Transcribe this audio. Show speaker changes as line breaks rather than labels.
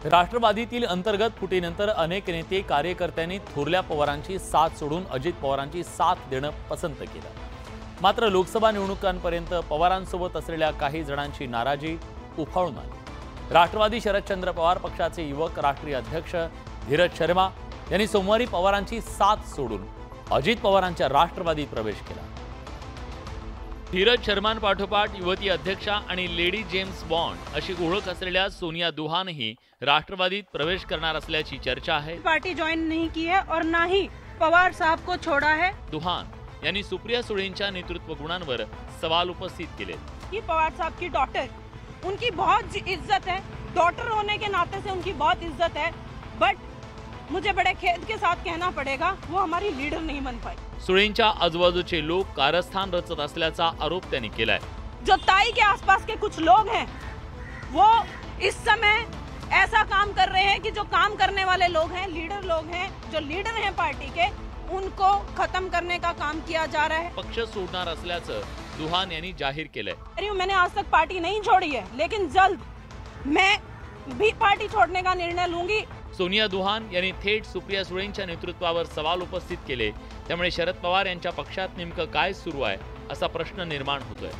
राष्ट्रवादीतील अंतर्गत फुटीनंतर अनेक नेते कार्यकर्त्यांनी थोरल्या पवारांची साथ सोडून अजित पवारांची साथ देणं पसंत केलं। मात्र लोकसभा निवडणुकांपर्यंत पवारांसोबत असलेल्या काही जणांची नाराजी उफाळून आली। राष्ट्रवादी शरदचंद्र पवार पक्षाचे युवक राष्ट्रीय अध्यक्ष धीरज शर्मा यांनी सोमवारी पवारांची साथ सोडून अजित पवारांच्या राष्ट्रवादीत प्रवेश केला। धीरज शर्मांपाठोपाठ युवती अध्यक्षा आणि लेडी जेम्स बॉन्ड अशी ओळख असलेल्या सोनिया दुहानही राष्ट्रवादीत प्रवेश करणार असल्याची चर्चा आहे।
पार्टी ज्वाइन नहीं की है और ना ही पवार साहब को छोड़ा है।
दुहान यांनी सुप्रिया सुळेंच्या नेतृत्व गुणांवर सवाल उपस्थित केले।
ये पवार साहब की डॉटर, उनकी बहुत इज्जत है, डॉटर होने के नाते से उनकी बहुत इज्जत है, बट मुझे बड़े खेद के साथ कहना पड़ेगा वो हमारी लीडर नहीं बन पाई।
सुळेंच्या आजूबाजूचे लोक कारस्थान रचत असल्याचा आरोप त्यांनी केलाय।
जो ताई के आसपास के कुछ लोग हैं वो इस समय ऐसा काम कर रहे हैं कि जो काम करने वाले लोग हैं, लीडर लोग हैं, जो लीडर हैं पार्टी के, उनको खत्म करने का काम किया जा रहा है।
पक्ष सोडणार असल्याचं दुहान यांनी जाहीर केलंय।
मैंने आज तक पार्टी नहीं छोड़ी है, लेकिन जल्द मैं भी पार्टी छोड़ने का निर्णय लूंगी।
सोनिया दुहान यांनी थेट सुप्रिया सुळेंच्या नेतृत्वावर सवाल उपस्थित केले। त्यामुळे शरद पवार यांच्या पक्षात नेमकं काय सुरू आहे असा प्रश्न निर्माण होतोय।